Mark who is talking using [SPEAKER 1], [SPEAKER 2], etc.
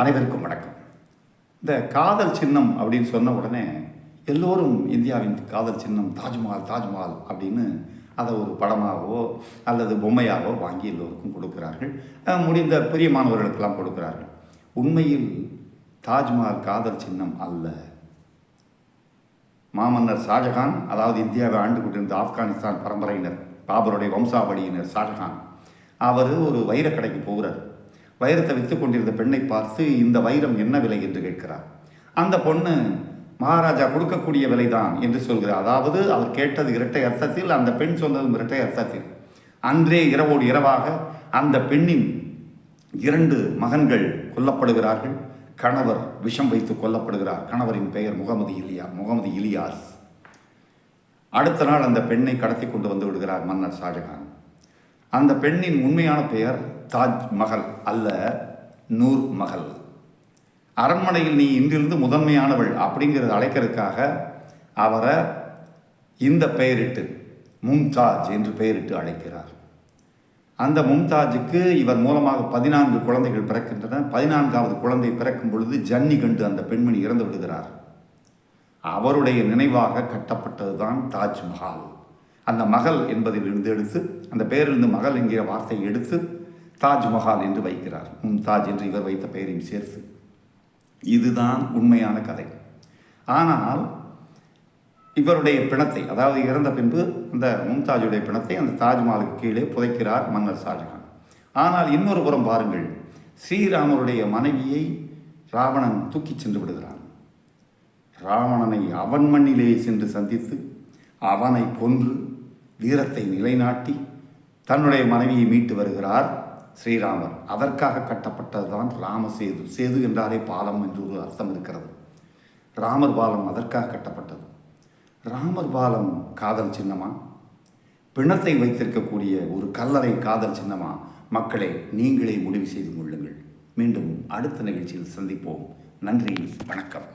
[SPEAKER 1] அனைவருக்கும் வணக்கம். இந்த காதல் சின்னம் அப்படின்னு சொன்ன உடனே எல்லோரும் இந்தியாவின் காதல் சின்னம் தாஜ்மஹால் தாஜ்மஹால் அப்படின்னு அதை ஒரு படமாகவோ அல்லது பொம்மையாகவோ வாங்கி எல்லோருக்கும் கொடுக்கிறார்கள். முடிந்த பிரியமானவர்களுக்கெல்லாம் கொடுக்கிறார்கள். உண்மையில் தாஜ்மஹால் காதல் சின்னம் அல்ல. மாமன்னர் ஷாஜகான், அதாவது இந்தியாவை ஆண்டு கொண்டிருந்த ஆப்கானிஸ்தான் பரம்பரையினர், பாபருடைய வம்சாவளியினர் ஷாஜகான், அவர் ஒரு வைரக்கடைக்கு போகிறார். வைரத்தை விற்று கொண்டிருந்த பெண்ணை பார்த்து இந்த வைரம் என்ன விலை என்று கேட்கிறார். அந்த பொண்ணு மகாராஜா கொடுக்கக்கூடிய விலைதான் என்று சொல்கிறார். அதாவது அவர் கேட்டது இரட்டை அர்த்தத்தில், அந்த பெண் சொன்னதும் இரட்டை அர்த்தத்தில். அன்றே இரவோடு இரவாக அந்த பெண்ணின் 2 மகன்கள் கொல்லப்படுகிறார்கள். கணவர் விஷம் வைத்து கொல்லப்படுகிறார். கணவரின் பெயர் முகமது இலியாஸ். அடுத்த நாள் அந்த பெண்ணை கடத்தி கொண்டு வந்து விடுகிறார் மன்னர் ஷாஜகான். அந்த பெண்ணின் உண்மையான பெயர் தாஜ் மஹல் அல்ல, நூர் மஹல். அரண்மனையில் நீ இன்றிலிருந்து முதன்மையானவள் அப்படிங்கிறத அழைக்கிறதுக்காக அவரை இந்த பெயரிட்டு மும்தாஜ் என்று பெயரிட்டு அழைக்கிறார். அந்த மும்தாஜுக்கு இவர் மூலமாக 14 குழந்தைகள் பிறக்கின்றன. 14வது குழந்தை பிறக்கும் பொழுது ஜன்னி கண்டு அந்த பெண்மணி இறந்து விடுகிறார். அவருடைய நினைவாக கட்டப்பட்டது தான் தாஜ்மஹால். அந்த மகள் என்பதிலிருந்து எடுத்து, அந்த பெயரிலிருந்து மகள் என்கிற வார்த்தையை எடுத்து தாஜ்மஹால் என்று வைக்கிறார். மும்தாஜ் என்று இவர் வைத்த பெயரையும் சேர்த்து. இதுதான் உண்மையான கதை. ஆனால் இவருடைய பிணத்தை, அதாவது இறந்த பின்பு அந்த மும்தாஜுடைய பிணத்தை அந்த தாஜ்மஹாலுக்கு கீழே புதைக்கிறார் மன்னர் ஷாஜகான். ஆனால் இன்னொரு புறம் பாருங்கள், ஸ்ரீராமருடைய மனைவியை ராவணன் தூக்கி சென்று விடுகிறான். ராவணனை அவன் மண்ணிலே சென்று சந்தித்து அவனை கொன்று வீரத்தை நிலைநாட்டி தன்னுடைய மனைவியை மீட்டு வருகிறார் ஸ்ரீராமர். அதற்காக கட்டப்பட்டதுதான் ராமசேது. சேது என்றாலே பாலம் என்று ஒரு அர்த்தம் இருக்கிறது. ராமர் பாலம் அதற்காக கட்டப்பட்டது. ராமர் பாலம் காதல் சின்னமா? பிணத்தை வைத்திருக்கக்கூடிய ஒரு கல்லறை காதல் சின்னமா? மக்களே, நீங்களே முடிவு செய்து கொள்ளுங்கள். மீண்டும் அடுத்த நிகழ்ச்சியில் சந்திப்போம். நன்றி, வணக்கம்.